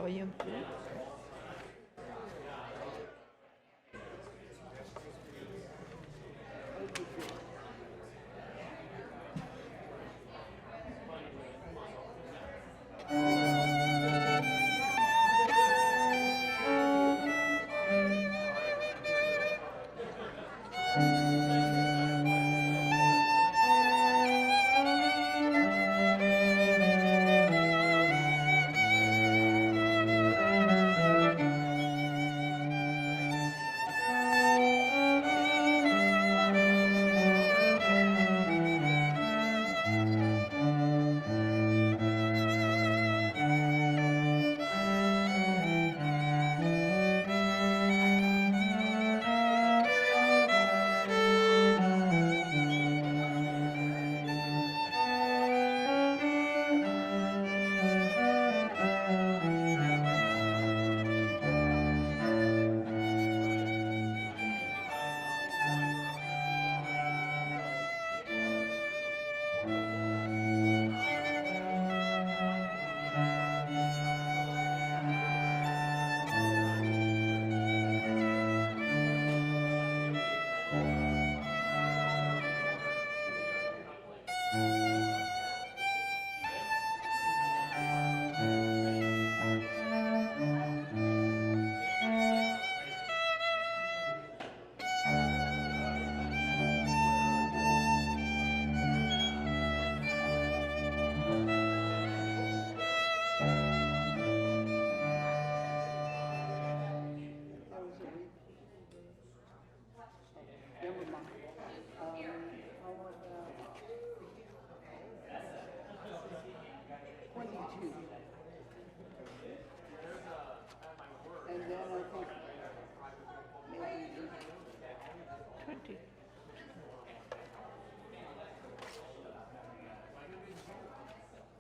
volume 2.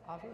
Avi?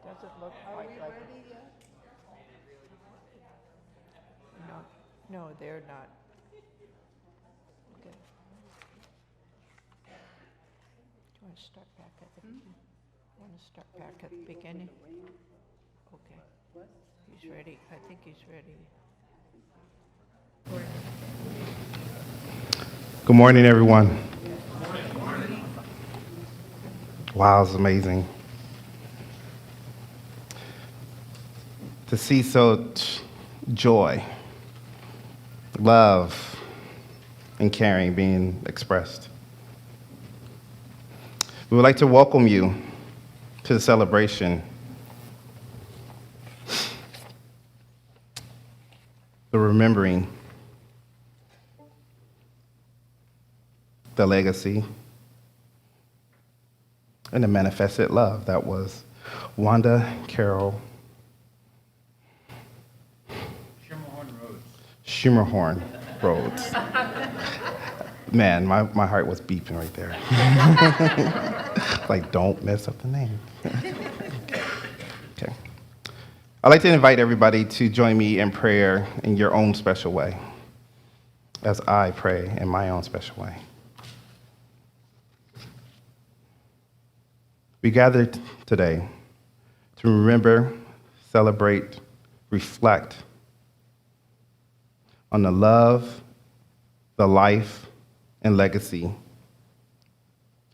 Doesn't look quite like it. No, no, they're not. Okay. Do you want to start back at the beginning? Want to start back at the beginning? Okay. He's ready. I think he's ready. Good morning, everyone. Wow, it's amazing to see joy, love, and caring being expressed. We would like to welcome you to the celebration, the remembering, the legacy, and the manifested love that was Wanda Carol Schermerhorn-Rhoades. Man, my heart was beeping right there. Like, don't mess up the name. Okay. I'd like to invite everybody to join me in prayer in your own special way, as I pray in my own special way. We gathered today to remember, celebrate, reflect on the love, the life, and legacy,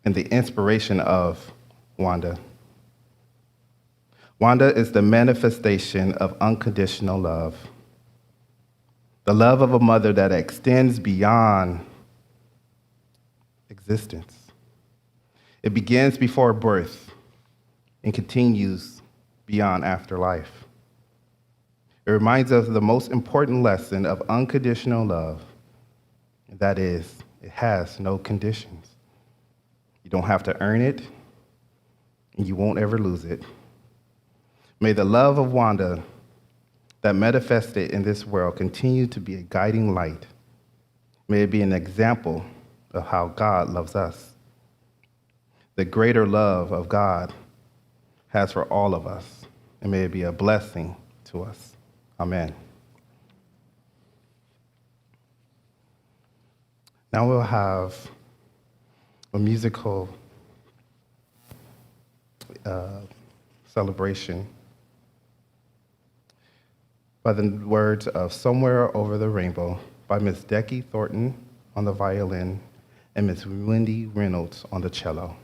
and the inspiration of Wanda. Wanda is the manifestation of unconditional love, the love of a mother that extends beyond existence. It begins before birth and continues beyond afterlife. It reminds us of the most important lesson of unconditional love, and that is, it has no conditions. You don't have to earn it, and you won't ever lose it. May the love of Wanda that manifested in this world continue to be a guiding light. May it be an example of how God loves us. The greater love of God has for all of us, and may it be a blessing to us. Amen. Now we'll have a musical celebration by the words of Somewhere Over the Rainbow by Miss Decky Thornton on the violin and Miss Wendy Reynolds on the cello.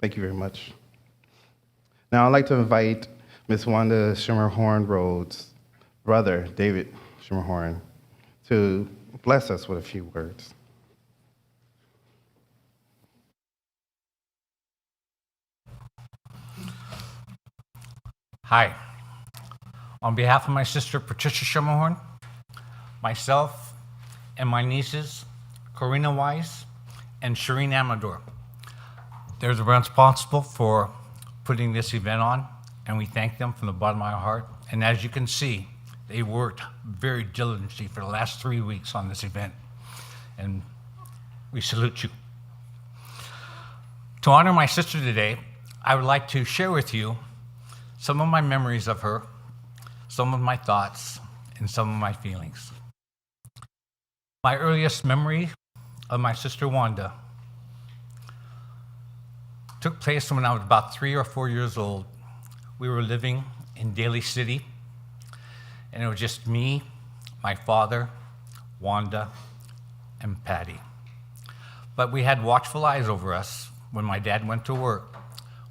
Thank you very much. Now I'd like to invite Miss Wanda Schermerhorn-Rhoades' brother, David Schermerhorn, to bless us with a few words. Hi. On behalf of my sister, Patricia Schermerhorn, myself, and my nieces, Corina Weiss and Shireen Amador, They're responsible for putting this event on, and we thank them from the bottom of our heart. And as you can see, they worked very diligently for the last 3 weeks on this event, and we salute you. To honor my sister today, I would like to share with you some of my memories of her, some of my thoughts, and some of my feelings. My earliest memory of my sister Wanda took place when I was about 3 or 4 years old. We were living in Daly City, and it was just me, my father, Wanda, and Patty. But we had watchful eyes over us when my dad went to work.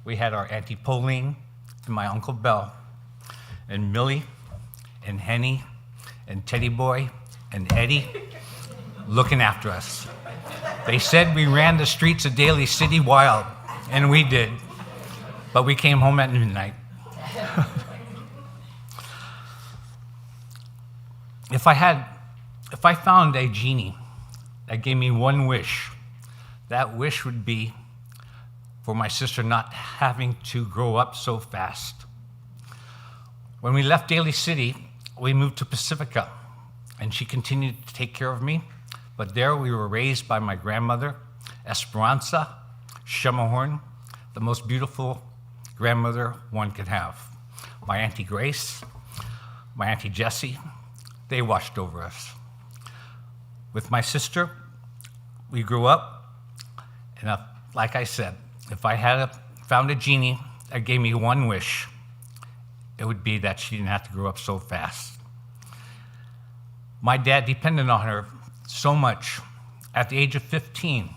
We had our Auntie Pauline and my Uncle Bell, and Millie, and Henny, and Teddy Boy, and Eddie looking after us. They said we ran the streets of Daly City wild, and we did, but we came home at midnight. If I found a genie that gave me one wish, that wish would be for my sister not having to grow up so fast. When we left Daly City, we moved to Pacifica, and she continued to take care of me. But there we were raised by my grandmother, Esperanza Schermerhorn, the most beautiful grandmother one could have. My Auntie Grace, my Auntie Jessie, they watched over us. With my sister, we grew up, and like I said, if I had found a genie that gave me one wish, it would be that she didn't have to grow up so fast. My dad depended on her so much. At the age of 15,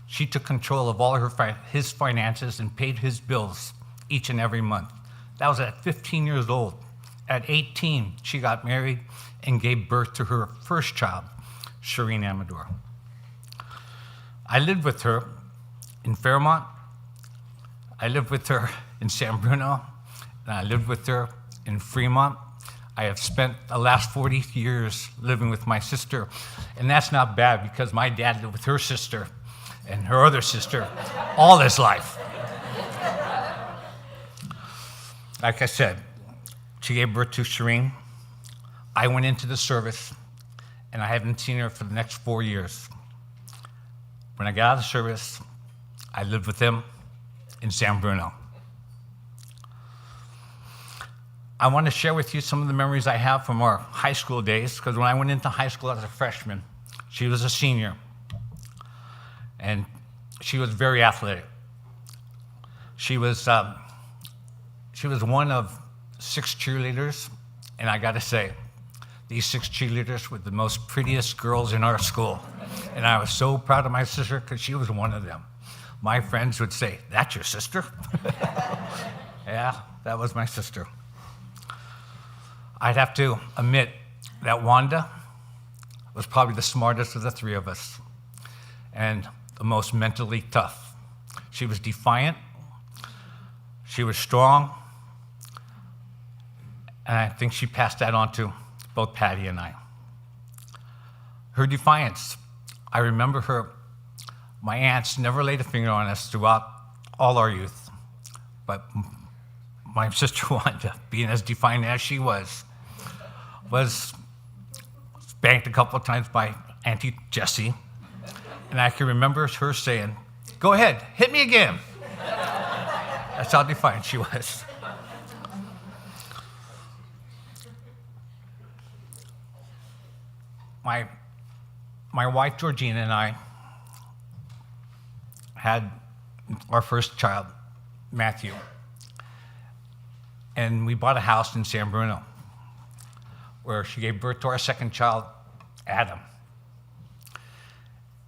she took control of all his finances and paid his bills each and every month. That was at 15 years old. At 18, she got married and gave birth to her first child, Shireen Amador. I lived with her in Fairmont. I lived with her in San Bruno, and I lived with her in Fremont. I have spent the last 40 years living with my sister, and that's not bad because my dad lived with her sister and her other sister all his life. Like I said, she gave birth to Shireen. I went into the service, and I haven't seen her for the next 4 years. When I got out of the service, I lived with him in San Bruno. I want to share with you some of the memories I have from our high school days, because when I went into high school as a freshman, she was a senior, and she was very athletic. She was one of 6 cheerleaders, and I got to say, these 6 cheerleaders were the most prettiest girls in our school, and I was so proud of my sister because she was one of them. My friends would say, "That's your sister?" Yeah, that was my sister. I'd have to admit that Wanda was probably the smartest of the 3 of us and the most mentally tough. She was defiant, she was strong, and I think she passed that on to both Patty and I. Her defiance, I remember her, my aunts never laid a finger on us throughout all our youth, but my sister Wanda, being as defiant as she was spanked a couple of times by Auntie Jessie, and I can remember her saying, "Go ahead, hit me again." That's how defiant she was. My wife Georgina and I had our first child, Matthew, and we bought a house in San Bruno, where she gave birth to our second child, Adam.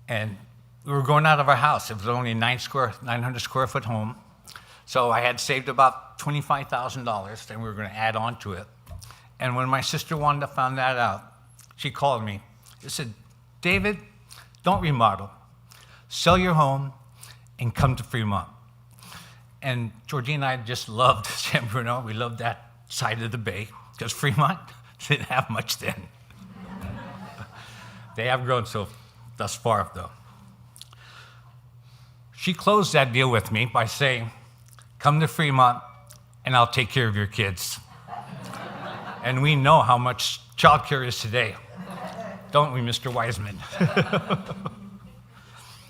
And we were going out of our house. It was only a 900 square foot home. So I had saved about $25,000, and we were going to add on to it. And when my sister Wanda found that out, she called me. She said, "David, don't remodel. Sell your home and come to Fremont." And Georgina and I just loved San Bruno. We loved that side of the bay, because Fremont didn't have much then. They have grown so thus far, though. She closed that deal with me by saying, come to Fremont and I'll take care of your kids. And we know how much childcare is today, don't we, Mr. Wiseman?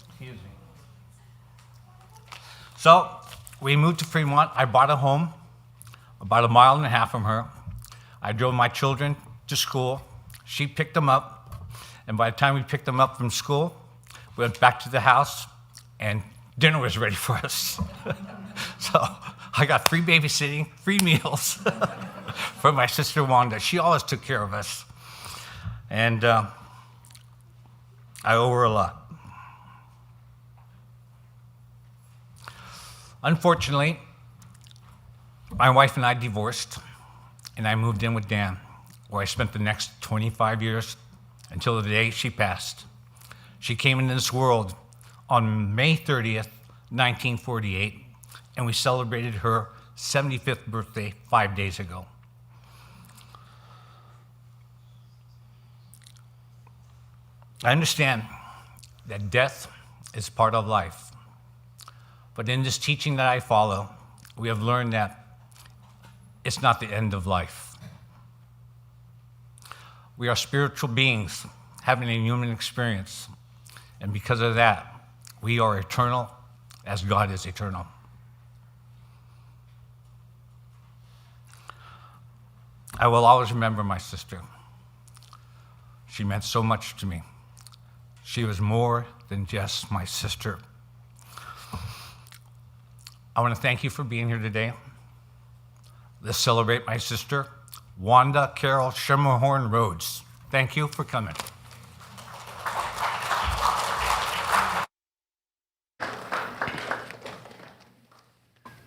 Excuse me. So we moved to Fremont. I bought a home about 1.5 miles from her. I drove my children to school. She picked them up. And by the time we picked them up from school, we went back to the house and dinner was ready for us. So I got free babysitting, free meals from my sister Wanda. She always took care of us. And I owe her a lot. Unfortunately, my wife and I divorced, and I moved in with Dan, where I spent the next 25 years until the day she passed. She came into this world on May 30th, 1948, and we celebrated her 75th birthday 5 days ago. I understand that death is part of life, but in this teaching that I follow, we have learned that it's not the end of life. We are spiritual beings having a human experience, and because of that, we are eternal as God is eternal. I will always remember my sister. She meant so much to me. She was more than just my sister. I want to thank you for being here today. Let's celebrate my sister, Wanda Carol Schermerhorn-Rhoades. Thank you for coming.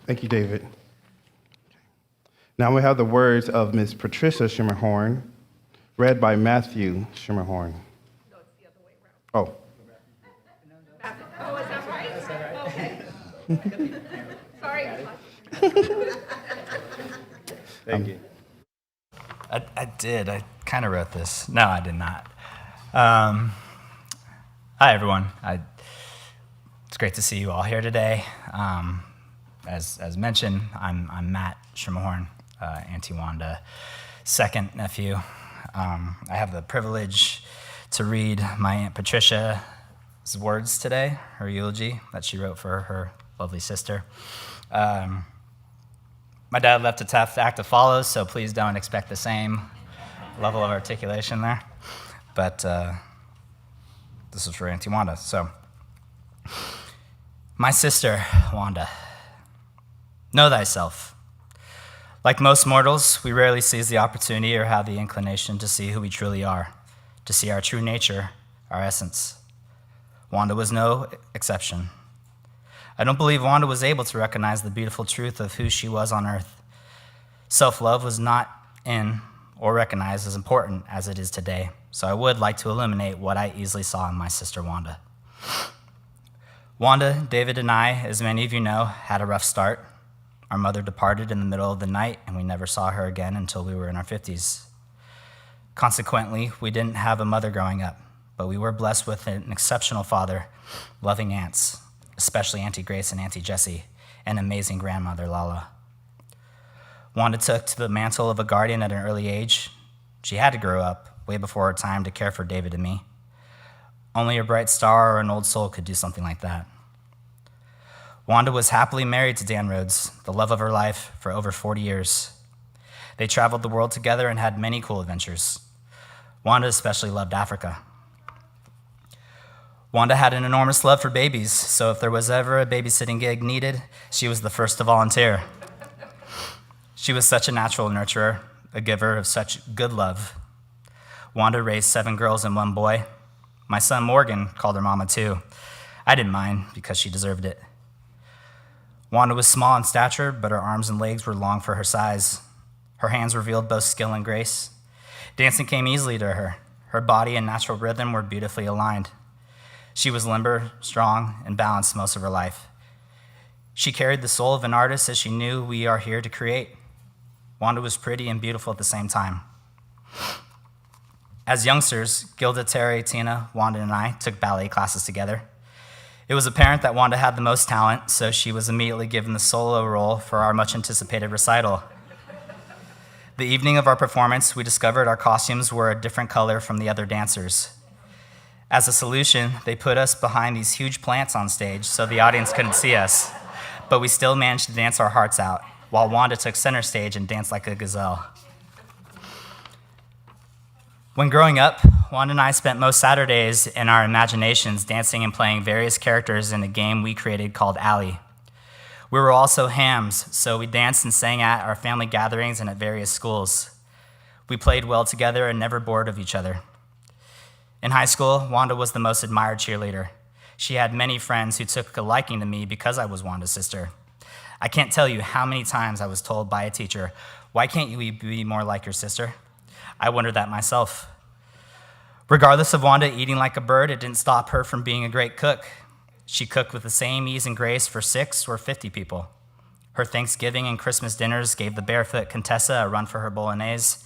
Thank you, David. Now we have the words of Ms. Patricia Schermerhorn, read by Matthew Schermerhorn. No, it's the other way around. Oh, Oh, is that right? Is that right? Okay. Sorry. Thank you. I did. I kind of wrote this. No, I did not. Hi, everyone. It's great to see you all here today. As mentioned, I'm Matt Schermerhorn, Auntie Wanda, second nephew. I have the privilege to read my Aunt Patricia's words today, her eulogy that she wrote for her lovely sister. My dad left a tough act to follow, so please don't expect the same level of articulation there. But this is for Auntie Wanda. So, my sister, Wanda, know thyself. Like most mortals, we rarely seize the opportunity or have the inclination to see who we truly are, to see our true nature, our essence. Wanda was no exception. I don't believe Wanda was able to recognize the beautiful truth of who she was on earth. Self-love was not in or recognized as important as it is today, so I would like to illuminate what I easily saw in my sister Wanda. Wanda, David, and I, as many of you know, had a rough start. Our mother departed in the middle of the night, and we never saw her again until we were in our 50s. Consequently, we didn't have a mother growing up, but we were blessed with an exceptional father, loving aunts, especially Auntie Grace and Auntie Jessie, and amazing grandmother Lala. Wanda took to the mantle of a guardian at an early age. She had to grow up way before her time to care for David and me. Only a bright star or an old soul could do something like that. Wanda was happily married to Dan Rhoades, the love of her life, for over 40 years. They traveled the world together and had many cool adventures. Wanda especially loved Africa. Wanda had an enormous love for babies, so if there was ever a babysitting gig needed, she was the first to volunteer. She was such a natural nurturer, a giver of such good love. Wanda raised 7 girls and 1 boy. My son Morgan called her mama too. I didn't mind because she deserved it. Wanda was small in stature, but her arms and legs were long for her size. Her hands revealed both skill and grace. Dancing came easily to her. Her body and natural rhythm were beautifully aligned. She was limber, strong, and balanced most of her life. She carried the soul of an artist as she knew we are here to create. Wanda was pretty and beautiful at the same time. As youngsters, Gilda, Terry, Tina, Wanda, and I took ballet classes together. It was apparent that Wanda had the most talent, so she was immediately given the solo role for our much-anticipated recital. The evening of our performance, we discovered our costumes were a different color from the other dancers. As a solution, they put us behind these huge plants on stage so the audience couldn't see us, but we still managed to dance our hearts out, while Wanda took center stage and danced like a gazelle. When growing up, Wanda and I spent most Saturdays in our imaginations dancing and playing various characters in a game we created called Alley. We were also hams, so we danced and sang at our family gatherings and at various schools. We played well together and never bored of each other. In high school, Wanda was the most admired cheerleader. She had many friends who took a liking to me because I was Wanda's sister. I can't tell you how many times I was told by a teacher, "Why can't you be more like your sister?" I wondered that myself. Regardless of Wanda eating like a bird, it didn't stop her from being a great cook. She cooked with the same ease and grace for 6 or 50 people. Her Thanksgiving and Christmas dinners gave the barefoot Contessa a run for her bolognese,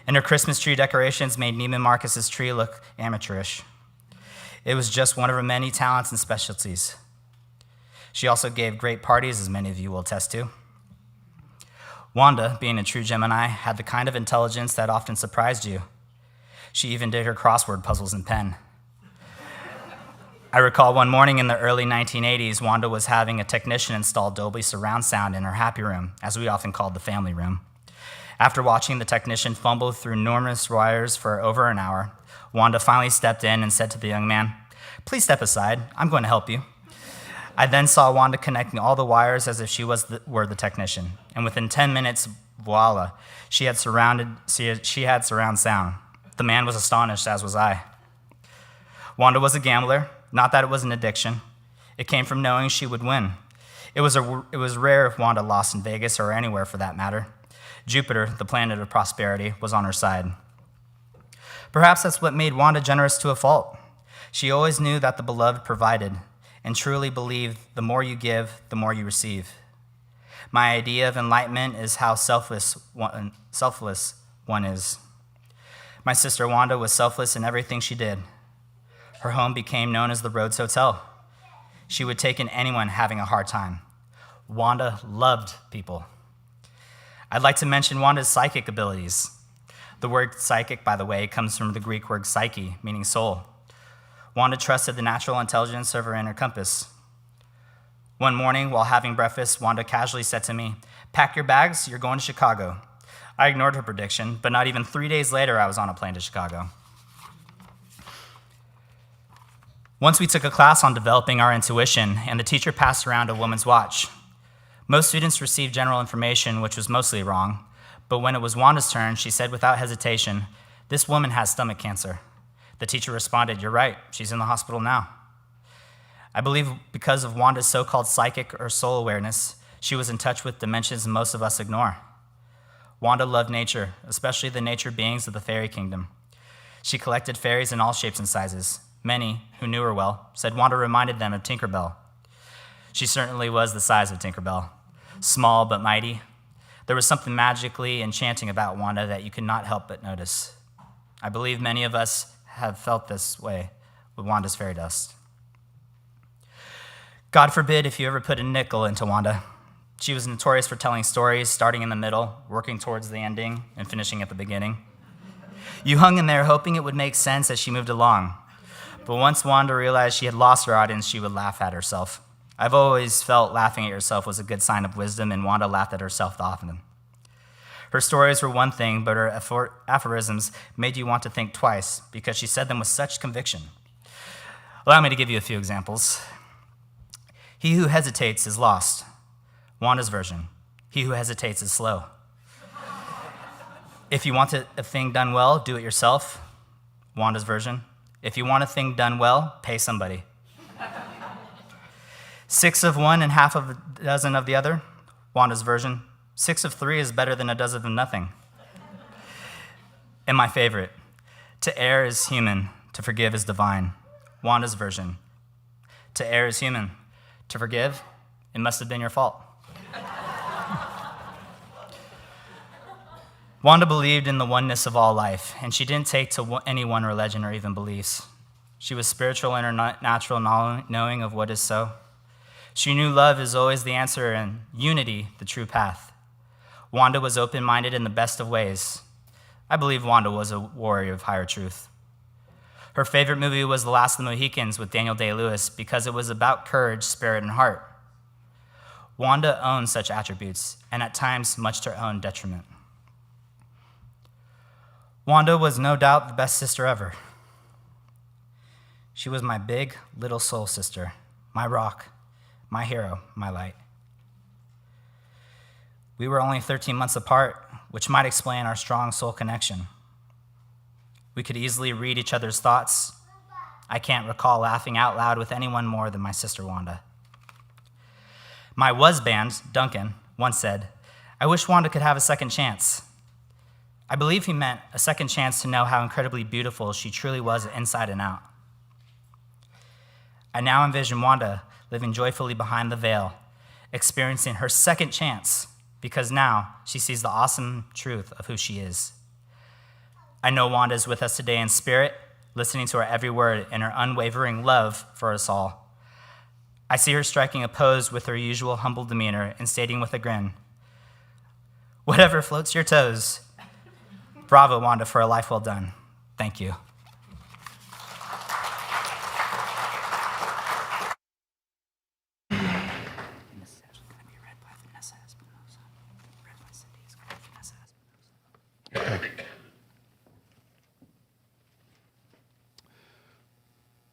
and her Christmas tree decorations made Neiman Marcus's tree look amateurish. It was just one of her many talents and specialties. She also gave great parties, as many of you will attest to. Wanda, being a true Gemini, had the kind of intelligence that often surprised you. She even did her crossword puzzles in pen. I recall one morning in the early 1980s, Wanda was having a technician install Dolby surround sound in her happy room, as we often called the family room. After watching the technician fumble through numerous wires for over an hour, Wanda finally stepped in and said to the young man, "Please step aside, I'm going to help you." I then saw Wanda connecting all the wires as if she were the technician, and within 10 minutes, voila, she had surround sound. The man was astonished, as was I. Wanda was a gambler, not that it was an addiction. It came from knowing she would win. It was rare if Wanda lost in Vegas or anywhere for that matter. Jupiter, the planet of prosperity, was on her side. Perhaps that's what made Wanda generous to a fault. She always knew that the beloved provided, and truly believed the more you give, the more you receive. My idea of enlightenment is how selfless one is. My sister Wanda was selfless in everything she did. Her home became known as the Rhoades Hotel. She would take in anyone having a hard time. Wanda loved people. I'd like to mention Wanda's psychic abilities. The word psychic, by the way, comes from the Greek word psyche, meaning soul. Wanda trusted the natural intelligence of her inner compass. One morning, while having breakfast, Wanda casually said to me, "Pack your bags, you're going to Chicago." I ignored her prediction, but not even 3 days later, I was on a plane to Chicago. Once we took a class on developing our intuition, and the teacher passed around a woman's watch. Most students received general information, which was mostly wrong, but when it was Wanda's turn, she said without hesitation, "This woman has stomach cancer." The teacher responded, "You're right, she's in the hospital now." I believe because of Wanda's so-called psychic or soul awareness, she was in touch with dimensions most of us ignore. Wanda loved nature, especially the nature beings of the fairy kingdom. She collected fairies in all shapes and sizes. Many, who knew her well, said Wanda reminded them of Tinkerbell. She certainly was the size of Tinkerbell, small but mighty. There was something magically enchanting about Wanda that you could not help but notice. I believe many of us have felt this way with Wanda's fairy dust. God forbid if you ever put a nickel into Wanda. She was notorious for telling stories, starting in the middle, working towards the ending, and finishing at the beginning. You hung in there hoping it would make sense as she moved along. But once Wanda realized she had lost her audience, she would laugh at herself. I've always felt laughing at yourself was a good sign of wisdom, and Wanda laughed at herself often. Her stories were one thing, but her aphorisms made you want to think twice because she said them with such conviction. Allow me to give you a few examples. He who hesitates is lost. Wanda's version, he who hesitates is slow. If you want a thing done well, do it yourself. Wanda's version, if you want a thing done well, pay somebody. 6 of one and half of a dozen of the other. Wanda's version, 6 of 3 is better than a dozen of nothing. And my favorite, to err is human, to forgive is divine. Wanda's version, to err is human, to forgive, it must have been your fault. Wanda believed in the oneness of all life, and she didn't take to any one religion or even beliefs. She was spiritual in her natural knowing of what is so. She knew love is always the answer and unity the true path. Wanda was open-minded in the best of ways. I believe Wanda was a warrior of higher truth. Her favorite movie was The Last of the Mohicans with Daniel Day-Lewis because it was about courage, spirit, and heart. Wanda owned such attributes, and at times much to her own detriment. Wanda was no doubt the best sister ever. She was my big, little soul sister, my rock, my hero, my light. We were only 13 months apart, which might explain our strong soul connection. We could easily read each other's thoughts. I can't recall laughing out loud with anyone more than my sister Wanda. My was-band, Duncan, once said, "I wish Wanda could have a second chance." I believe he meant a second chance to know how incredibly beautiful she truly was inside and out. I now envision Wanda living joyfully behind the veil, experiencing her second chance, because now she sees the awesome truth of who she is. I know Wanda is with us today in spirit, listening to our every word and her unwavering love for us all. I see her striking a pose with her usual humble demeanor and stating with a grin, "Whatever floats your toes." Bravo, Wanda, for a life well done. Thank you.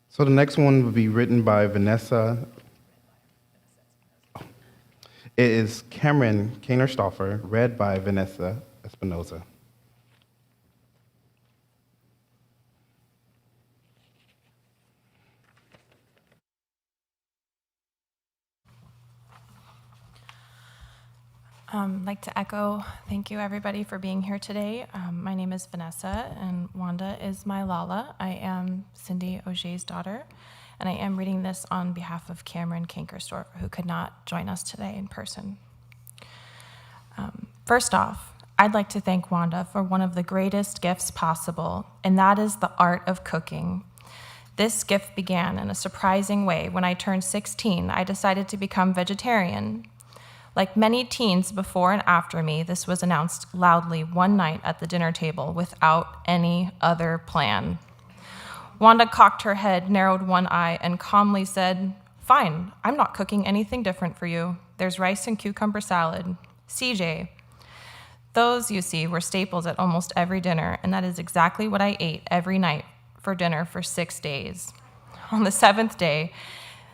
So the next one will be written by Vanessa. It is Cameron Kainer-Stauffer, read by Vanessa Espinoza. I'd like to echo thank you, everybody, for being here today. My name is Vanessa, and Wanda is my Lala. I am Cindy Auger's daughter, and I am reading this on behalf of Cameron Kainer-Stauffer, who could not join us today in person. First off, I'd like to thank Wanda for one of the greatest gifts possible, and that is the art of cooking. This gift began in a surprising way. When I turned 16, I decided to become vegetarian. Like many teens before and after me, this was announced loudly one night at the dinner table without any other plan. Wanda cocked her head, narrowed one eye, and calmly said, "Fine, I'm not cooking anything different for you. There's rice and cucumber salad. CJ." Those, you see, were staples at almost every dinner, and that is exactly what I ate every night for dinner for 6 days. On the 7th day,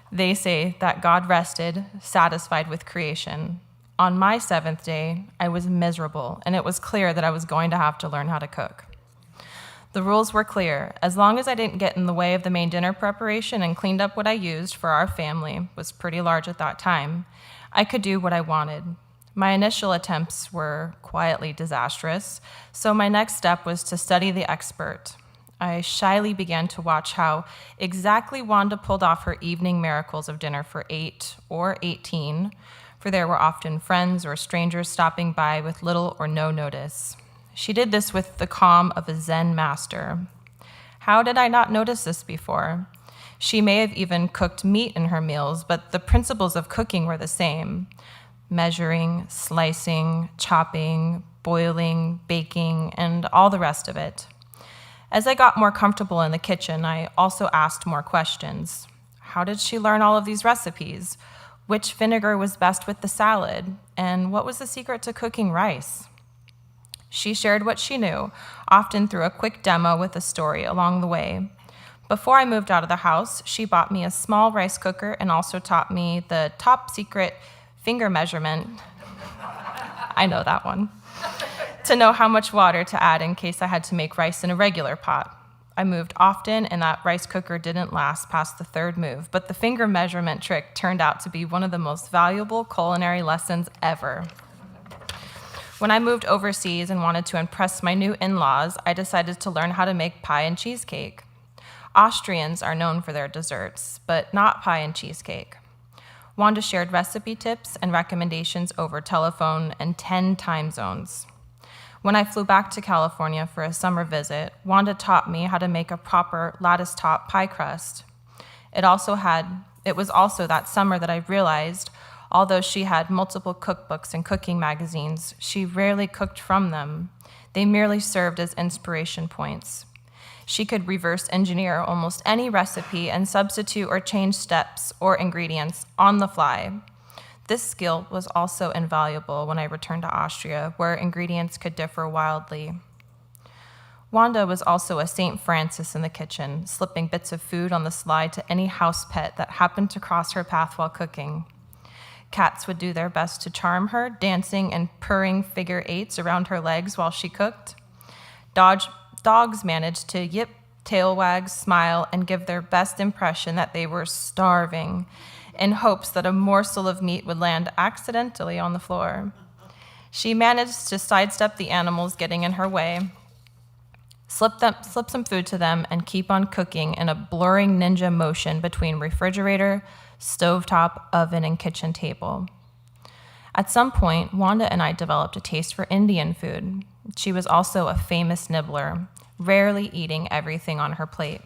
they say that God rested, satisfied with creation. On my 7th day, I was miserable, and it was clear that I was going to have to learn how to cook. The rules were clear. As long as I didn't get in the way of the main dinner preparation and cleaned up what I used for our family, was pretty large at that time, I could do what I wanted. My initial attempts were quietly disastrous, so my next step was to study the expert. I shyly began to watch how exactly Wanda pulled off her evening miracles of dinner for 8 or 18, for there were often friends or strangers stopping by with little or no notice. She did this with the calm of a Zen master. How did I not notice this before? She may have even cooked meat in her meals, but the principles of cooking were the same: measuring, slicing, chopping, boiling, baking, and all the rest of it. As I got more comfortable in the kitchen, I also asked more questions. How did she learn all of these recipes? Which vinegar was best with the salad? And what was the secret to cooking rice? She shared what she knew, often through a quick demo with a story along the way. Before I moved out of the house, she bought me a small rice cooker and also taught me the top secret finger measurement. I know that one. To know how much water to add in case I had to make rice in a regular pot. I moved often, and that rice cooker didn't last past the 3rd move, but the finger measurement trick turned out to be one of the most valuable culinary lessons ever. When I moved overseas and wanted to impress my new in-laws, I decided to learn how to make pie and cheesecake. Austrians are known for their desserts, but not pie and cheesecake. Wanda shared recipe tips and recommendations over telephone and 10 time zones. When I flew back to California for a summer visit, Wanda taught me how to make a proper lattice top pie crust. It was also that summer that I realized, although she had multiple cookbooks and cooking magazines, she rarely cooked from them. They merely served as inspiration points. She could reverse engineer almost any recipe and substitute or change steps or ingredients on the fly. This skill was also invaluable when I returned to Austria, where ingredients could differ wildly. Wanda was also a St. Francis in the kitchen, slipping bits of food on the slide to any house pet that happened to cross her path while cooking. Cats would do their best to charm her, dancing and purring figure eights around her legs while she cooked. Dogs managed to yip, tail wag, smile, and give their best impression that they were starving, in hopes that a morsel of meat would land accidentally on the floor. She managed to sidestep the animals getting in her way, slip some food to them, and keep on cooking in a blurring ninja motion between refrigerator, stovetop, oven, and kitchen table. At some point, Wanda and I developed a taste for Indian food. She was also a famous nibbler, rarely eating everything on her plate.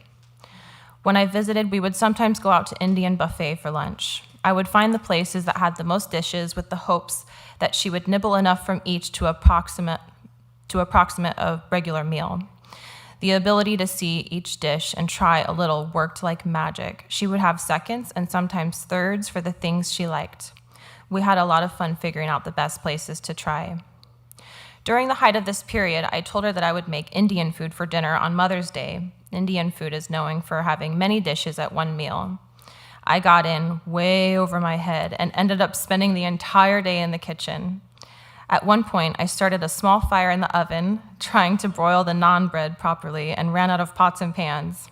When I visited, we would sometimes go out to Indian buffet for lunch. I would find the places that had the most dishes with the hopes that she would nibble enough from each to approximate a regular meal. The ability to see each dish and try a little worked like magic. She would have seconds and sometimes thirds for the things she liked. We had a lot of fun figuring out the best places to try. During the height of this period, I told her that I would make Indian food for dinner on Mother's Day. Indian food is known for having many dishes at one meal. I got in way over my head and ended up spending the entire day in the kitchen. At one point, I started a small fire in the oven, trying to broil the naan bread properly, and ran out of pots and pans.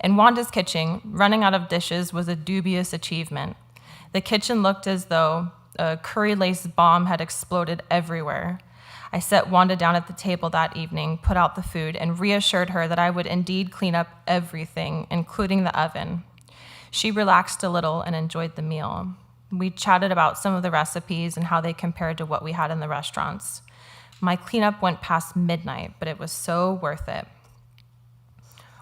In Wanda's kitchen, running out of dishes was a dubious achievement. The kitchen looked as though a curry-lace bomb had exploded everywhere. I set Wanda down at the table that evening, put out the food, and reassured her that I would indeed clean up everything, including the oven. She relaxed a little and enjoyed the meal. We chatted about some of the recipes and how they compared to what we had in the restaurants. My cleanup went past midnight, but it was so worth it.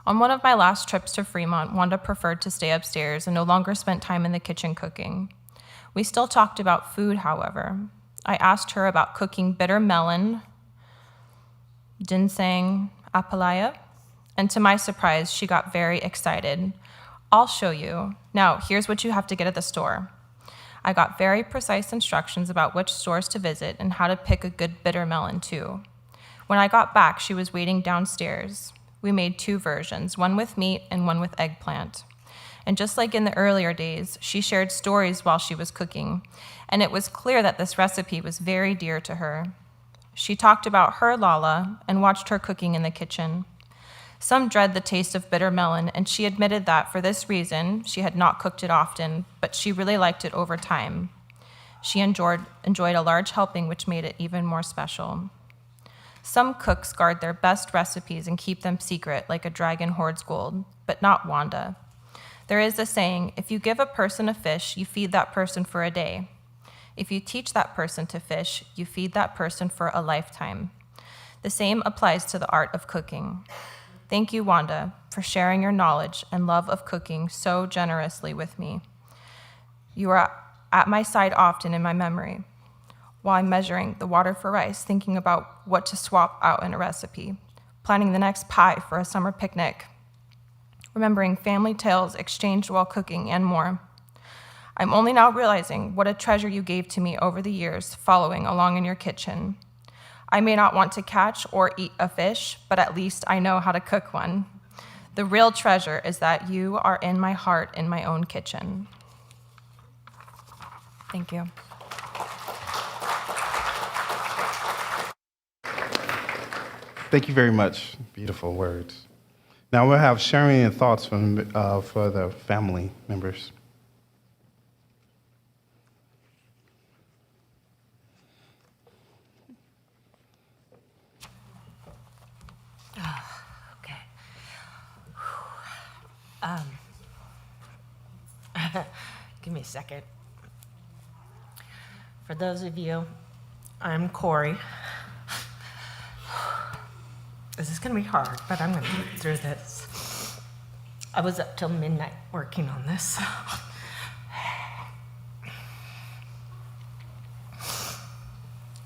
On one of my last trips to Fremont, Wanda preferred to stay upstairs and no longer spent time in the kitchen cooking. We still talked about food, however. I asked her about cooking bitter melon, ginseng, apalaya, and to my surprise, she got very excited. I'll show you. Now, here's what you have to get at the store. I got very precise instructions about which stores to visit and how to pick a good bitter melon, too. When I got back, she was waiting downstairs. We made 2 versions, one with meat and one with eggplant. And just like in the earlier days, she shared stories while she was cooking, and it was clear that this recipe was very dear to her. She talked about her Lala and watched her cooking in the kitchen. Some dread the taste of bitter melon, and she admitted that for this reason, she had not cooked it often, but she really liked it over time. She enjoyed a large helping, which made it even more special. Some cooks guard their best recipes and keep them secret, like a dragon hoards gold, but not Wanda. There is a saying, if you give a person a fish, you feed that person for a day. If you teach that person to fish, you feed that person for a lifetime. The same applies to the art of cooking. Thank you, Wanda, for sharing your knowledge and love of cooking so generously with me. You are at my side often in my memory, while I'm measuring the water for rice, thinking about what to swap out in a recipe, planning the next pie for a summer picnic, remembering family tales exchanged while cooking, and more. I'm only now realizing what a treasure you gave to me over the years following along in your kitchen. I may not want to catch or eat a fish, but at least I know how to cook one. The real treasure is that you are in my heart in my own kitchen. Thank you. Thank you very much. Beautiful words. Now we'll have sharing and thoughts from for the family members. Okay. Give me a second. For those of you, I'm Corey. This is gonna be hard, but I'm gonna get through this. I was up till midnight working on this.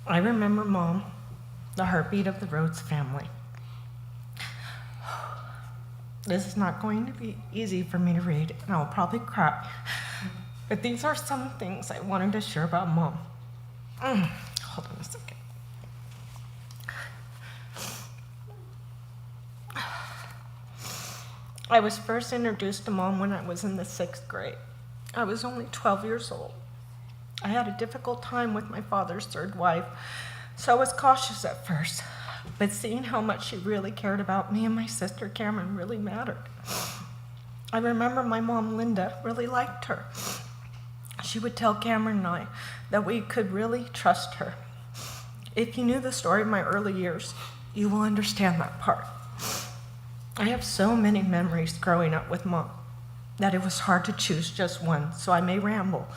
I remember Mom, the heartbeat of the Rhoades family. This is not going to be easy for me to read, and I'll probably cry. But these are some things I wanted to share about Mom. Hold on a second. I was first introduced to Mom when I was in the 6th grade. I was only 12 years old. I had a difficult time with my father's 3rd wife, so I was cautious at first. But seeing how much she really cared about me and my sister Cameron really mattered. I remember my mom, Linda, really liked her. She would tell Cameron and I that we could really trust her. If you knew the story of my early years, you will understand that part. I have so many memories growing up with Mom that it was hard to choose just one, so I may ramble,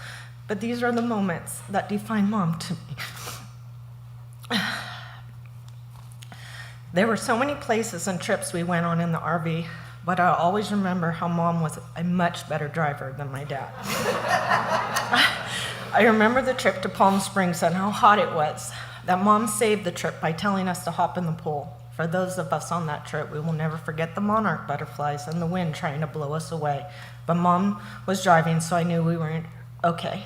but these are the moments that define Mom to me. There were so many places and trips we went on in the RV, but I always remember how Mom was a much better driver than my dad. I remember the trip to Palm Springs and how hot it was, that Mom saved the trip by telling us to hop in the pool. For those of us on that trip, we will never forget the monarch butterflies and the wind trying to blow us away. But Mom was driving, so I knew we were okay.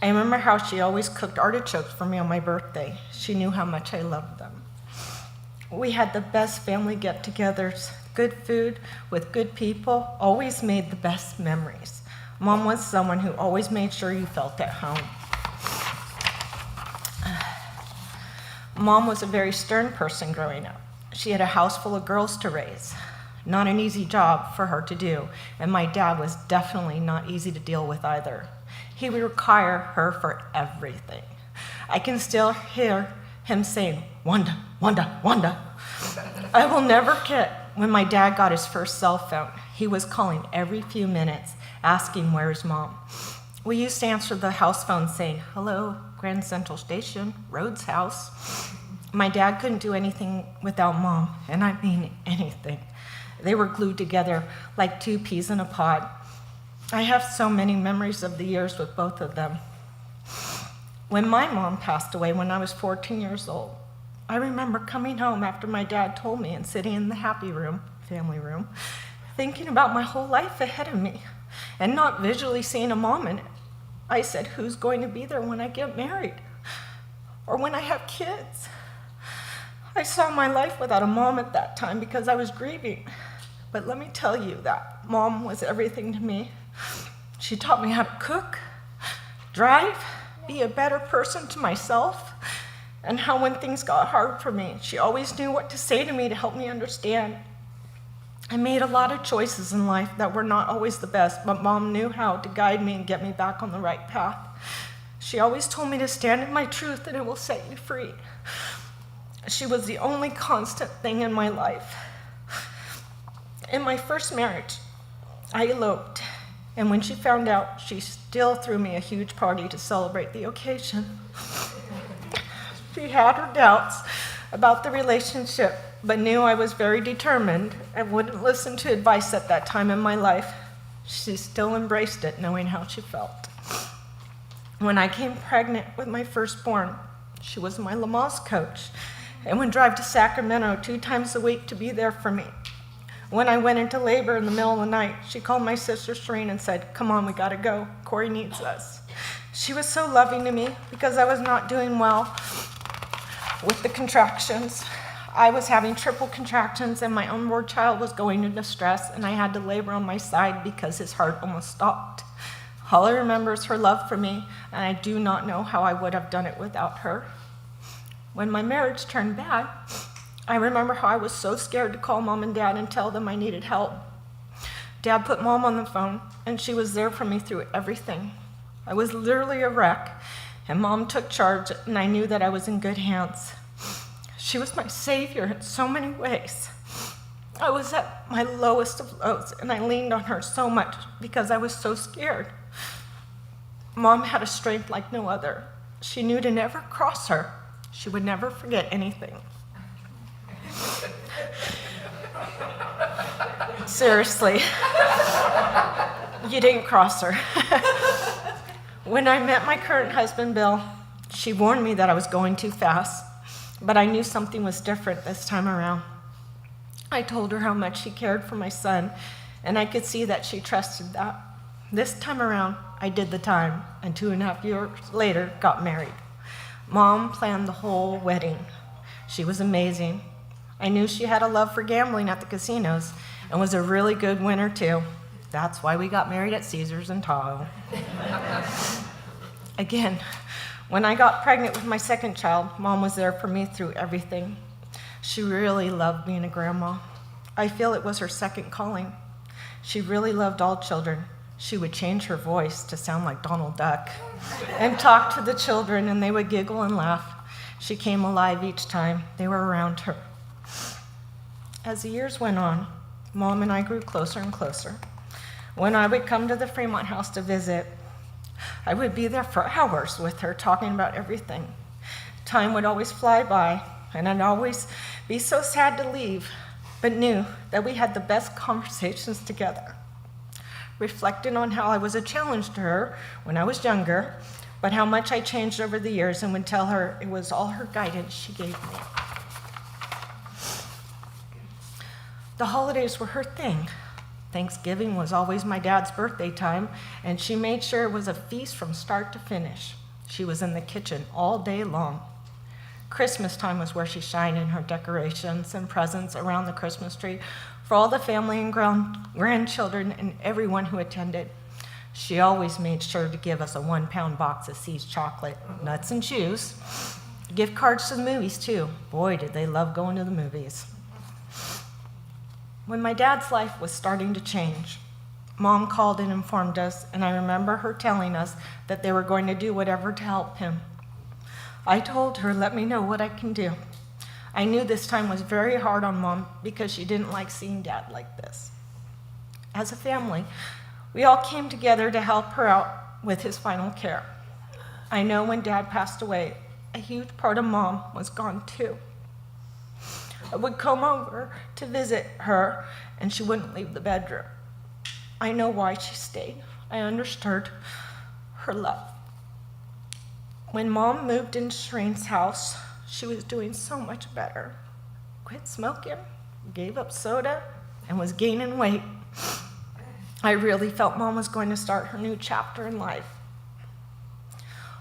I remember how she always cooked artichokes for me on my birthday. She knew how much I loved them. We had the best family get-togethers, good food with good people, always made the best memories. Mom was someone who always made sure you felt at home. Mom was a very stern person growing up. She had a house full of girls to raise. Not an easy job for her to do, and my dad was definitely not easy to deal with either. He would require her for everything. I can still hear him saying, "Wanda, Wanda, Wanda." I will never forget when my dad got his first cell phone. He was calling every few minutes, asking where's Mom. We used to answer the house phone saying, "Hello, Grand Central Station, Rhoades house." My dad couldn't do anything without Mom, and I mean anything. They were glued together like 2 peas in a pod. I have so many memories of the years with both of them. When my mom passed away when I was 14 years old, I remember coming home after my dad told me and sitting in the happy room, family room, thinking about my whole life ahead of me and not visually seeing a mom in it. I said, who's going to be there when I get married or when I have kids? I saw my life without a mom at that time because I was grieving. But let me tell you that Mom was everything to me. She taught me how to cook, drive, be a better person to myself, and how when things got hard for me, she always knew what to say to me to help me understand. I made a lot of choices in life that were not always the best, but Mom knew how to guide me and get me back on the right path. She always told me to stand in my truth and it will set you free. She was the only constant thing in my life. In my first marriage, I eloped, and when she found out, she still threw me a huge party to celebrate the occasion. She had her doubts about the relationship, but knew I was very determined and wouldn't listen to advice at that time in my life. She still embraced it, knowing how she felt. When I came pregnant with my firstborn, she was my Lamaze coach and would drive to Sacramento 2 times a week to be there for me. When I went into labor in the middle of the night, she called my sister Shereen and said, "Come on, we gotta go. Corey needs us." She was so loving to me because I was not doing well with the contractions. I was having triple contractions and my unborn child was going into stress and I had to labor on my side because his heart almost stopped. All I remember is her love for me, and I do not know how I would have done it without her. When my marriage turned bad, I remember how I was so scared to call Mom and Dad and tell them I needed help. Dad put Mom on the phone, and she was there for me through everything. I was literally a wreck, and Mom took charge, and I knew that I was in good hands. She was my savior in so many ways. I was at my lowest of lows, and I leaned on her so much because I was so scared. Mom had a strength like no other. She knew to never cross her. She would never forget anything. Seriously. You didn't cross her. When I met my current husband, Bill, she warned me that I was going too fast, but I knew something was different this time around. I told her how much she cared for my son, and I could see that she trusted that. This time around, I did the time, and 2.5 years later, got married. Mom planned the whole wedding. She was amazing. I knew she had a love for gambling at the casinos and was a really good winner, too. That's why we got married at Caesars in Tahoe. Again, when I got pregnant with my second child, Mom was there for me through everything. She really loved being a grandma. I feel it was her second calling. She really loved all children. She would change her voice to sound like Donald Duck and talk to the children, and they would giggle and laugh. She came alive each time they were around her. As the years went on, Mom and I grew closer and closer. When I would come to the Fremont house to visit, I would be there for hours with her talking about everything. Time would always fly by, and I'd always be so sad to leave, but knew that we had the best conversations together. Reflecting on how I was a challenge to her when I was younger, but how much I changed over the years, and would tell her it was all her guidance she gave me. The holidays were her thing. Thanksgiving was always my dad's birthday time, and she made sure it was a feast from start to finish. She was in the kitchen all day long. Christmas time was where she shined in her decorations and presents around the Christmas tree for all the family and grandchildren and everyone who attended. She always made sure to give us a 1-pound box of See's chocolate, nuts and shoes. Gift cards to the movies, too. Boy, did they love going to the movies. When my dad's life was starting to change, Mom called and informed us, and I remember her telling us that they were going to do whatever to help him. I told her, let me know what I can do. I knew this time was very hard on Mom because she didn't like seeing Dad like this. As a family, we all came together to help her out with his final care. I know when Dad passed away, a huge part of Mom was gone too. I would come over to visit her, and she wouldn't leave the bedroom. I know why she stayed. I understood her love. When Mom moved into Shireen's house, she was doing so much better. Quit smoking, gave up soda, and was gaining weight. I really felt Mom was going to start her new chapter in life.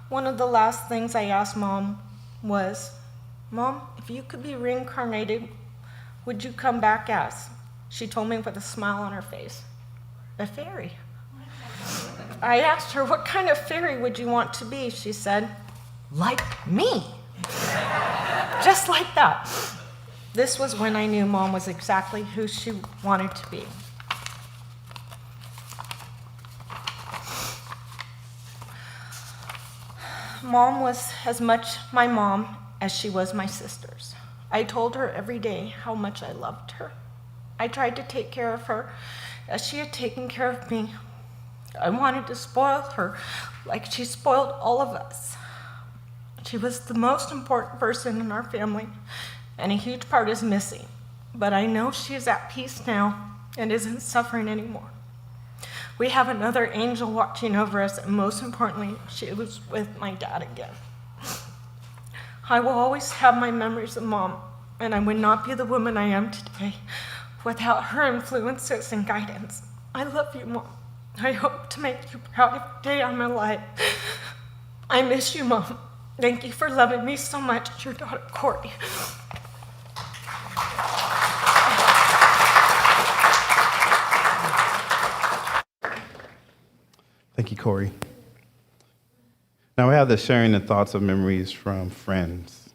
One of the last things I asked Mom was, Mom, if you could be reincarnated, would you come back as? She told me with a smile on her face, a fairy. I asked her, what kind of fairy would you want to be? She said, like me. Just like that. This was when I knew Mom was exactly who she wanted to be. Mom was as much my mom as she was my sister's. I told her every day how much I loved her. I tried to take care of her as she had taken care of me. I wanted to spoil her like she spoiled all of us. She was the most important person in our family, and a huge part is missing. But I know she is at peace now and isn't suffering anymore. We have another angel watching over us, and most importantly, she was with my dad again. I will always have my memories of Mom, and I would not be the woman I am today without her influences and guidance. I love you, Mom. I hope to make you proud every day I'm alive. I miss you, Mom. Thank you for loving me so much. Your daughter, Corey. Thank you, Corey. Now we have the sharing the thoughts of memories from friends.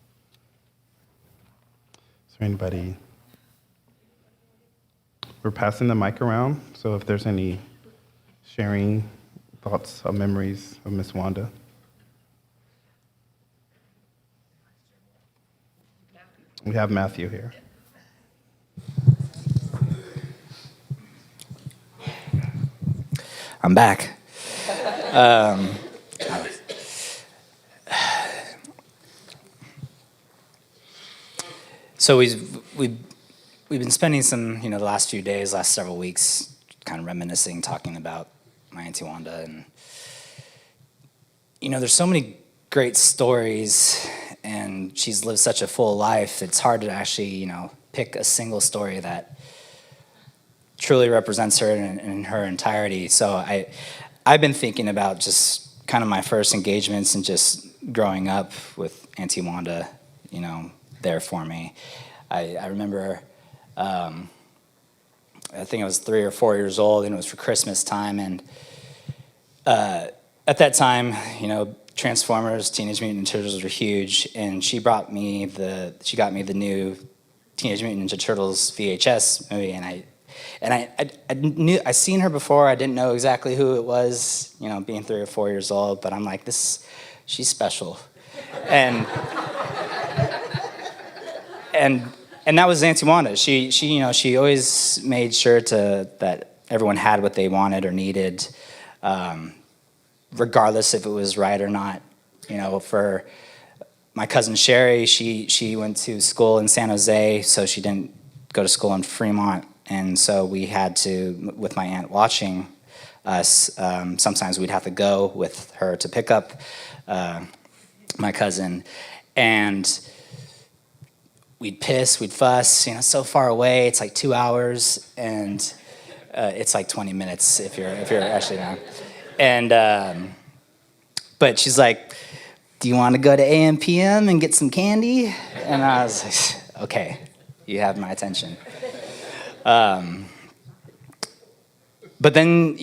Is there anybody? We're passing the mic around, so if there's any sharing thoughts of memories of Miss Wanda. We have Matthew here. I'm back. So we we've been spending the last few days, last several weeks, kind of reminiscing, talking about my Auntie Wanda. And, there's so many great stories, and she's lived such a full life. It's hard to actually, pick a single story that truly represents her in her entirety. So I've been thinking about just kind of my first engagements and just growing up with Auntie Wanda, there for me. I remember, I think I was 3 or 4 years old, and it was for Christmas time. And at that time, Transformers, Teenage Mutant Ninja Turtles were huge, and she got me the new Teenage Mutant Ninja Turtles VHS movie, and I knew I seen her before. I didn't know exactly who it was, being 3 or 4 years old. But I'm like, she's special, and that was Auntie Wanda. She always made sure that everyone had what they wanted or needed, regardless if it was right or not. For my cousin Sherry, she went to school in San Jose, so she didn't go to school in Fremont. And so we had to, with my aunt watching us, sometimes we'd have to go with her to pick up my cousin. And we'd piss, we'd fuss, so far away, it's like 2 hours, and it's like 20 minutes if you're actually down. And, but she's like, do you want to go to AM/PM and get some candy? And I was like, okay, you have my attention. But then,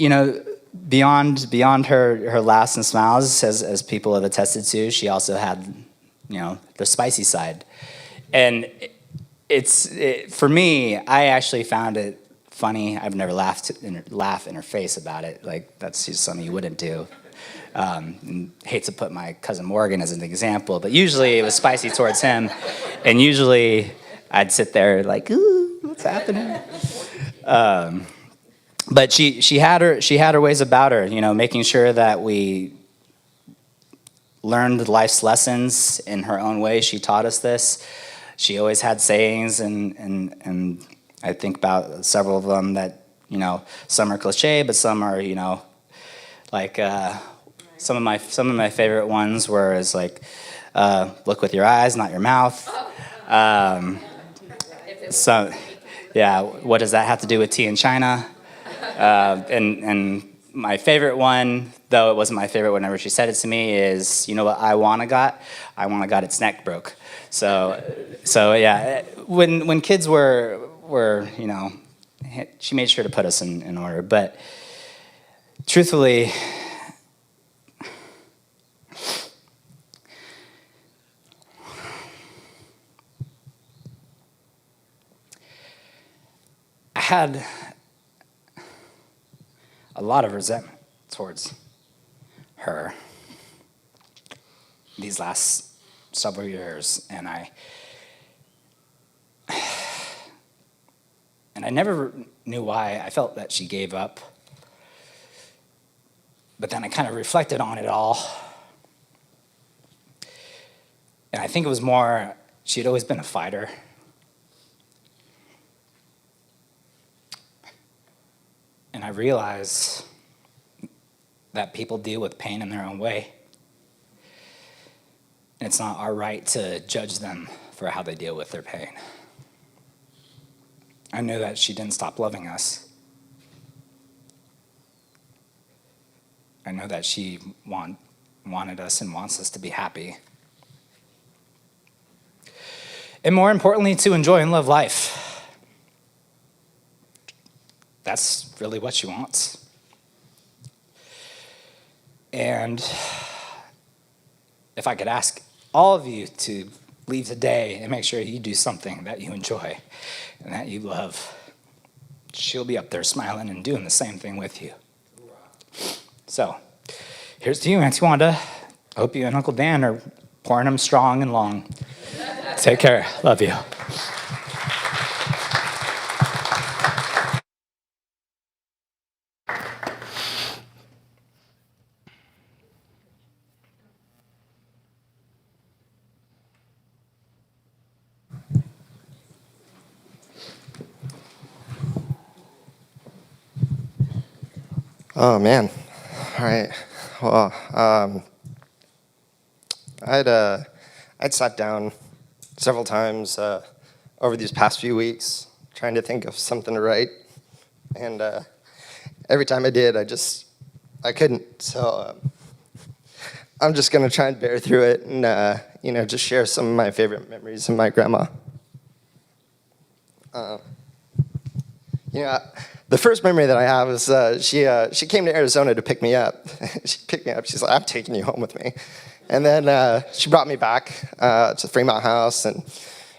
beyond her laughs and smiles, as people have attested to, she also had, the spicy side. And for me, I actually found it funny. I've never laughed in her face about it. Like, that's just something you wouldn't do. And hate to put my cousin Morgan as an example, but usually it was spicy towards him, and usually I'd sit there like, ooh, what's happening? But she had her ways about her, making sure that we learned life's lessons in her own way. She taught us this. She always had sayings, and I think about several of them that, some are cliche, but some are, like some of my favorite ones were like, look with your eyes, not your mouth. So, yeah, what does that have to do with tea in China? And my favorite one, though it wasn't my favorite whenever she said it to me, is, what I wanna got? I wanna got its neck broke. So yeah, when kids were she made sure to put us in order. But truthfully, I had a lot of resentment towards her these last several years, and I never knew why. I felt that she gave up, but then I kind of reflected on it all, and I think it was more she had always been a fighter. And I realize that people deal with pain in their own way. And it's not our right to judge them for how they deal with their pain. I knew that she didn't stop loving us. I know that she wanted us and wants us to be happy. And more importantly, to enjoy and love life. That's really what she wants. And if I could ask all of you to leave today and make sure you do something that you enjoy and that you love, she'll be up there smiling and doing the same thing with you. So, here's to you, Auntie Wanda. Hope you and Uncle Dan are pouring them strong and long. Take care. Love you. Oh, man. All right. Well, I'd sat down several times over these past few weeks trying to think of something to write. And every time I did, I couldn't. So I'm just going to try and bear through it and, just share some of my favorite memories of my grandma. The first memory that I have is she came to Arizona to pick me up. She picked me up. She's like, "I'm taking you home with me." And then she brought me back to the Fremont house, and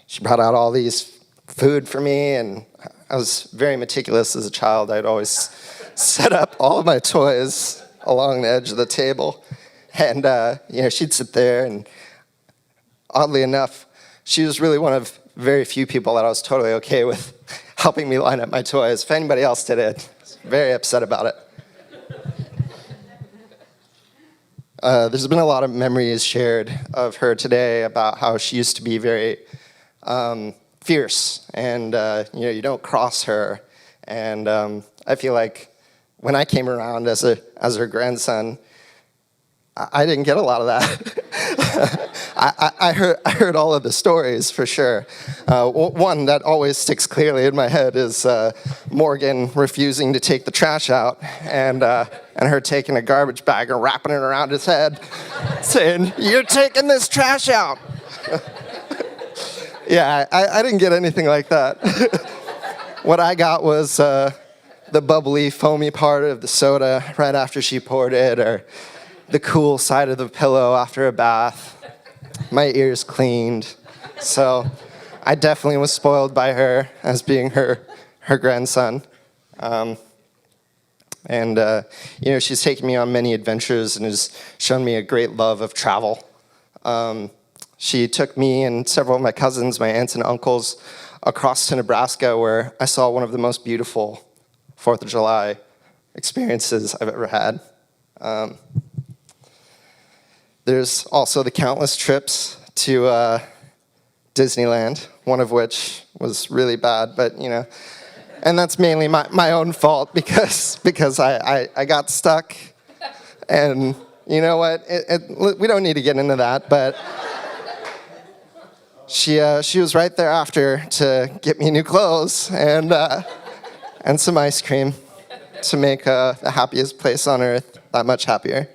she brought out all these food for me. And I was very meticulous as a child. I'd always set up all of my toys along the edge of the table. And, she'd sit there, and oddly enough, she was really one of very few people that I was totally okay with helping me line up my toys. If anybody else did it, I was very upset about it. There's been a lot of memories shared of her today about how she used to be very fierce, and you don't cross her. And I feel like when I came around as her grandson, I didn't get a lot of that. I heard all of the stories for sure. One that always sticks clearly in my head is Morgan refusing to take the trash out, and her taking a garbage bag and wrapping it around his head, saying, "You're taking this trash out." Yeah, I didn't get anything like that. What I got was the bubbly, foamy part of the soda right after she poured it, or the cool side of the pillow after a bath, my ears cleaned. So I definitely was spoiled by her as being her grandson. She's taken me on many adventures and has shown me a great love of travel. She took me and several of my cousins, my aunts and uncles, across to Nebraska, where I saw one of the most beautiful 4th of July experiences I've ever had. There's also the countless trips to Disneyland, one of which was really bad, but and that's mainly my own fault because I got stuck, and you know what? We don't need to get into that, but she was right there after to get me new clothes and some ice cream to make the happiest place on earth that much happier.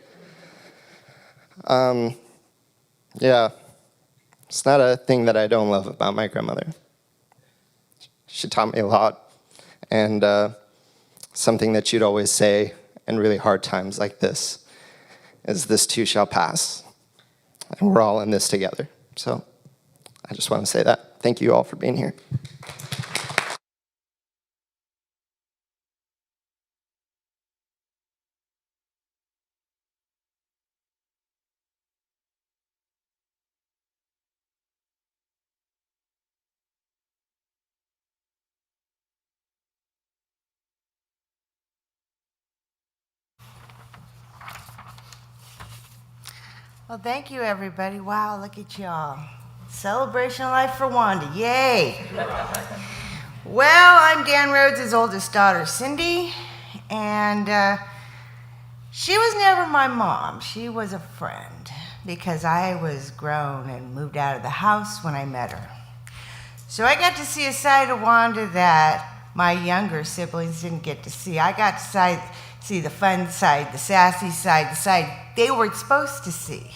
It's not a thing that I don't love about my grandmother. She taught me a lot, and something that she'd always say in really hard times like this is, "This too shall pass," and we're all in this together. So I just want to say that. Thank you all for being here. Well, thank you, everybody. Wow, look at y'all. Celebration of life for Wanda. Yay. Well, I'm Dan Rhoades' oldest daughter, Cindy, and she was never my mom. She was a friend because I was grown and moved out of the house when I met her. So I got to see a side of Wanda that my younger siblings didn't get to see. I got to see the fun side, the sassy side, the side they weren't supposed to see.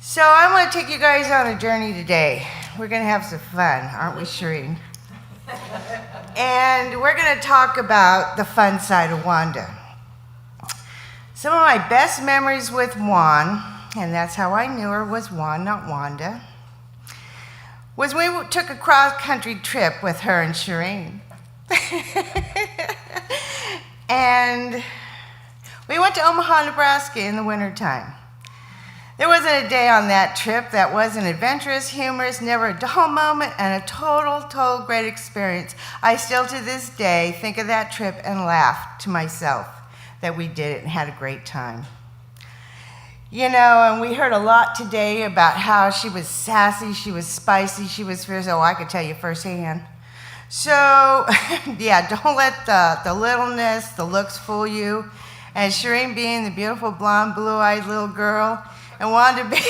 So I'm going to take you guys on a journey today. We're going to have some fun, aren't we, Shireen? And we're going to talk about the fun side of Wanda. Some of my best memories with Juan, and that's how I knew her, was Juan, not Wanda, was we took a cross-country trip with her and Shireen. And we went to Omaha, Nebraska in the wintertime. There wasn't a day on that trip that wasn't adventurous, humorous, never a dull moment, and a total great experience. I still to this day think of that trip and laugh to myself that we did it and had a great time. And we heard a lot today about how she was sassy, she was spicy, she was fierce. Oh, I could tell you firsthand. So, yeah, don't let the littleness, the looks fool you. And Shireen being the beautiful blonde, blue-eyed little girl, and Wanda being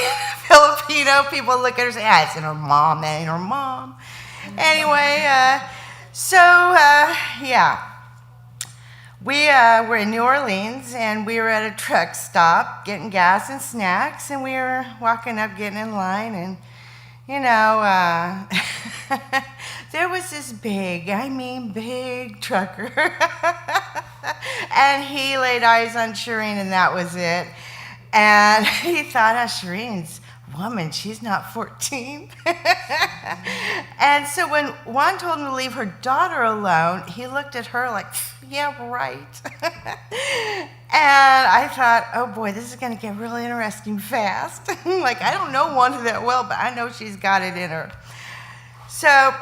Filipino, people look at her and say, ah, it's in her mom, that ain't her mom. Anyway, yeah. We were in New Orleans, and we were at a truck stop getting gas and snacks, and we were walking up, getting in line, and, you know, there was this big trucker, and he laid eyes on Shireen, and that was it. And he thought, oh, Shireen's woman, she's not 14. And so when Juan told him to leave her daughter alone, he looked at her like, yeah, right. And I thought, oh boy, this is going to get really interesting fast. Like, I don't know Wanda that well, but I know she's got it in her. So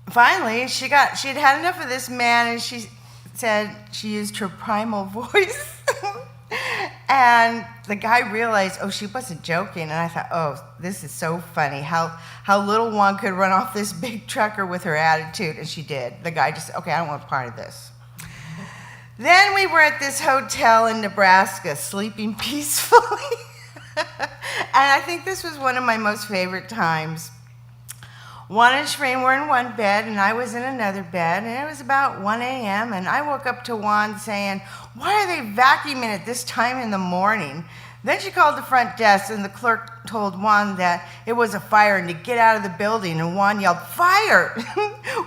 finally, she'd had enough of this man, and she said she used her primal voice. And the guy realized, oh, she wasn't joking. And I thought, oh, this is so funny, how little one could run off this big trucker with her attitude. And she did. The guy just said, okay, I don't want part of this. Then we were at this hotel in Nebraska, sleeping peacefully. And I think this was one of my most favorite times. Juan and Shireen were in one bed, and I was in another bed, and it was about 1 a.m., and I woke up to Juan saying, why are they vacuuming at this time in the morning? Then she called the front desk, and the clerk told Juan that it was a fire and to get out of the building, and Juan yelled, fire,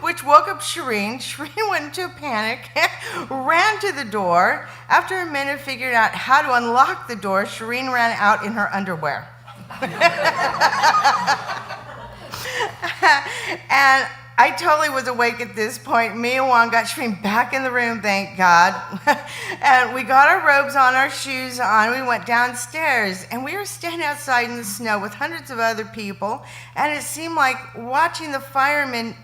which woke up Shireen. Shireen went into a panic, ran to the door. After a minute, figured out how to unlock the door. Shireen ran out in her underwear. And I totally was awake at this point. Me and Juan got Shireen back in the room, thank God. And we got our robes on, our shoes on. We went downstairs, and we were standing outside in the snow with hundreds of other people, and it seemed like watching the firemen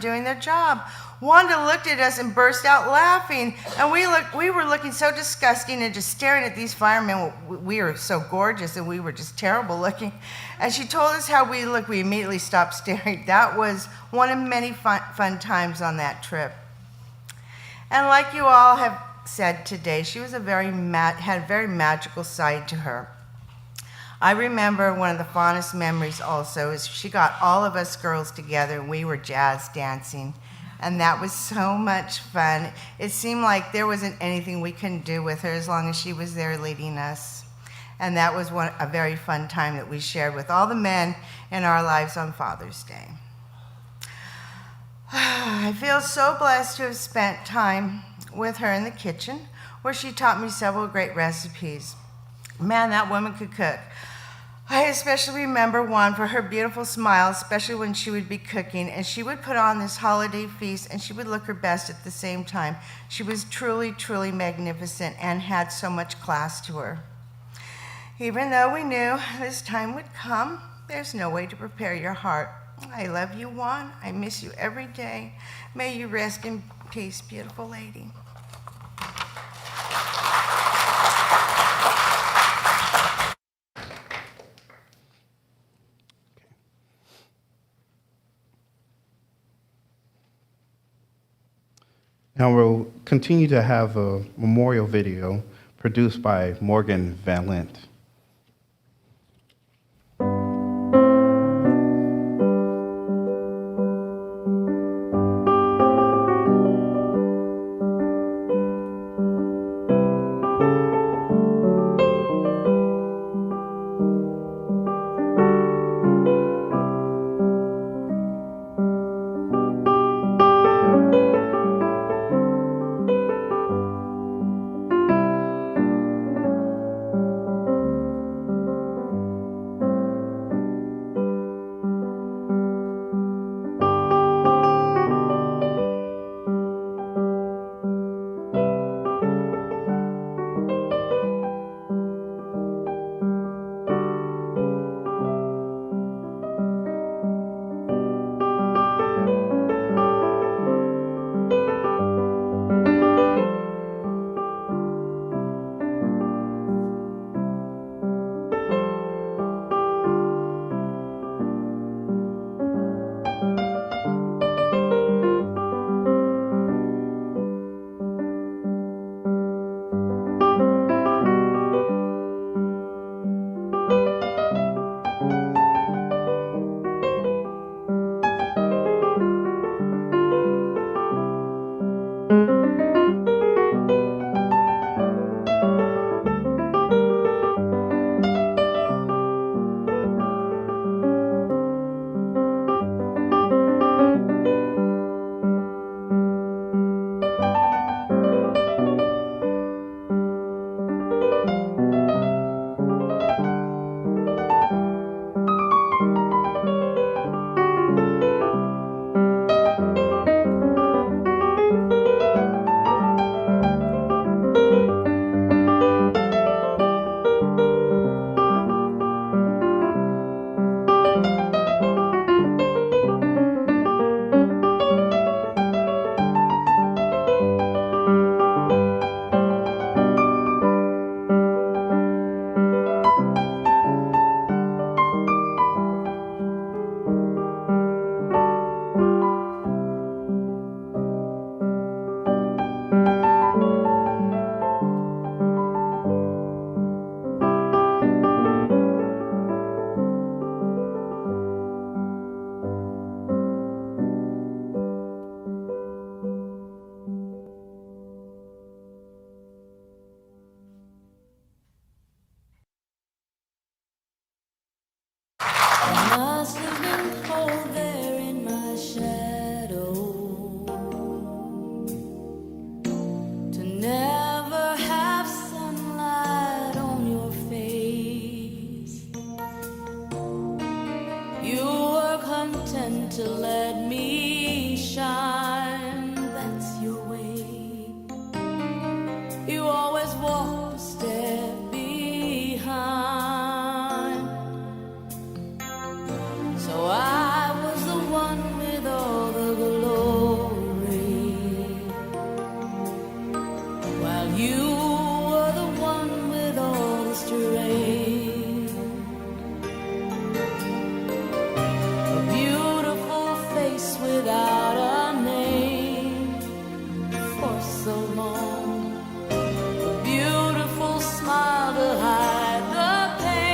doing their job. Wanda looked at us and burst out laughing, and we were looking so disgusting and just staring at these firemen. We were so gorgeous, and we were just terrible looking. And she told us how we looked. We immediately stopped staring. That was one of many fun times on that trip. And like you all have said today, she was had a very magical side to her. I remember one of the fondest memories also is she got all of us girls together, and we were jazz dancing. And that was so much fun. It seemed like there wasn't anything we couldn't do with her as long as she was there leading us. And that was a very fun time that we shared with all the men in our lives on Father's Day. I feel so blessed to have spent time with her in the kitchen, where she taught me several great recipes. Man, that woman could cook. I especially remember Juan for her beautiful smile, especially when she would be cooking, and she would put on this holiday feast, and she would look her best at the same time. She was truly, truly magnificent and had so much class to her. Even though we knew this time would come, there's no way to prepare your heart. I love you, Juan. I miss you every day. May you rest in peace, beautiful lady. Now we'll continue to have a memorial video produced by Morgan Van Lint. to let me shine. That's your way. You always walk a step behind. So I was the one with all the glory, while you were the one with all the strength. A beautiful face without a name for so long. A beautiful smile to hide the pain.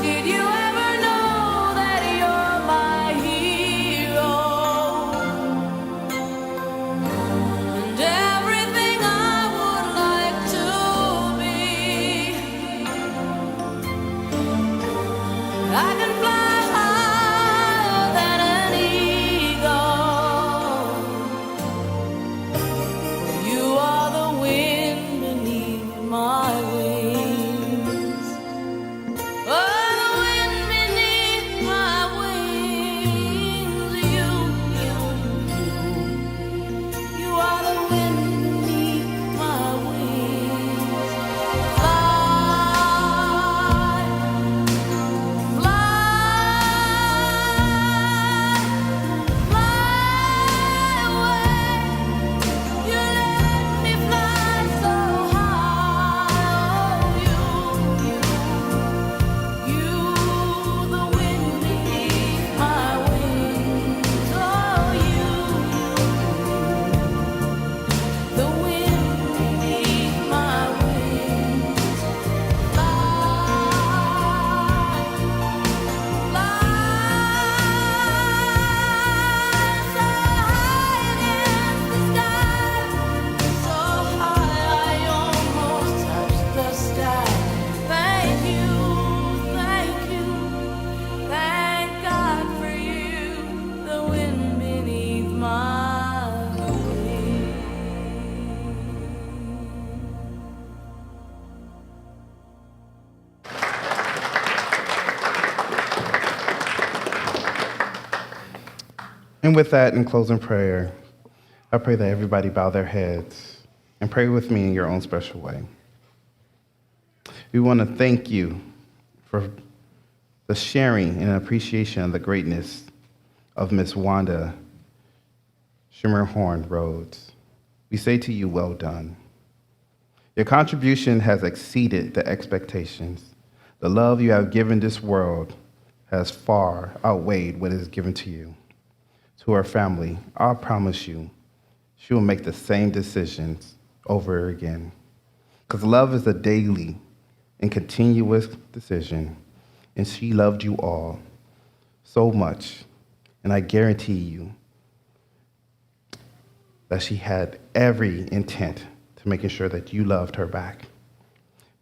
Did you ever know that you're my hero? And everything I would like to be. I can fly higher than an eagle. You are the wind beneath my wings. Oh, the wind beneath my wings. You are the wind beneath my wings. Fly, fly away. You let me fly so high. You, the wind beneath my wings. Oh, the wind beneath my wings. And with that, in closing prayer, I pray that everybody bow their heads and pray with me in your own special way. We want to thank you for the sharing and appreciation of the greatness of Miss Wanda Schermerhorn-Rhoades. We say to you, well done. Your contribution has exceeded the expectations. The love you have given this world has far outweighed what is given to you. To her family, I promise you, she will make the same decisions over again. Because love is a daily and continuous decision, and she loved you all so much, and I guarantee you that she had every intent to making sure that you loved her back.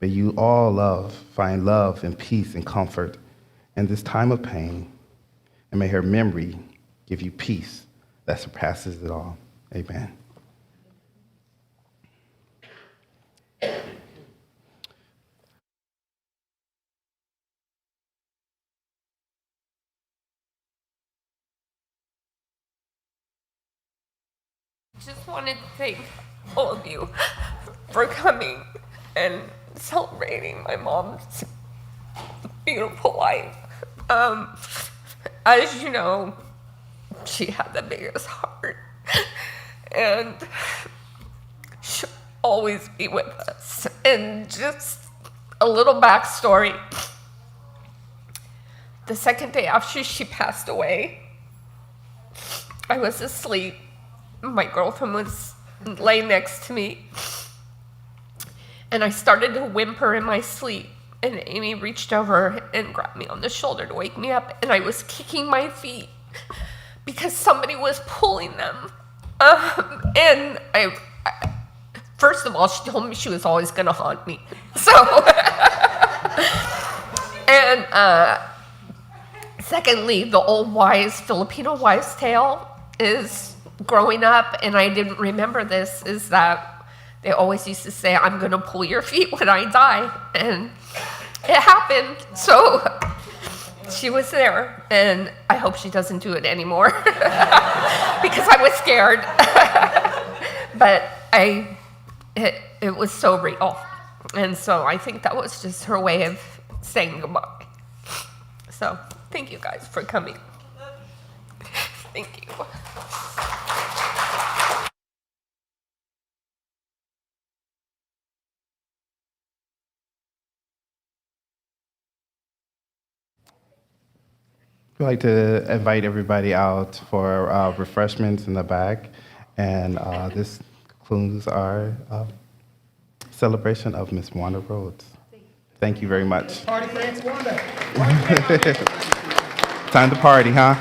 May you all find love and peace and comfort in this time of pain, and may her memory give you peace that surpasses it all. Amen. Just wanted to thank all of you for coming and celebrating my mom's beautiful life. As you know, she had the biggest heart, and she'll always be with us. And just a little backstory. The second day after she passed away, I was asleep. My girlfriend was laying next to me, and I started to whimper in my sleep. And Amy reached over and grabbed me on the shoulder to wake me up, and I was kicking my feet because somebody was pulling them. And I first of all, she told me she was always going to haunt me. So, and secondly, the old Filipino wise tale is growing up, and I didn't remember this, is that they always used to say, I'm going to pull your feet when I die. And it happened. So she was there, and I hope she doesn't do it anymore because I was scared. But it was so real. And so I think that was just her way of saying goodbye. So thank you guys for coming. Thank you. We'd like to invite everybody out for refreshments in the back. And this concludes our celebration of Miss Wanda Rhoades. Thank you very much. Party for Aunt Wanda. Time to party, huh?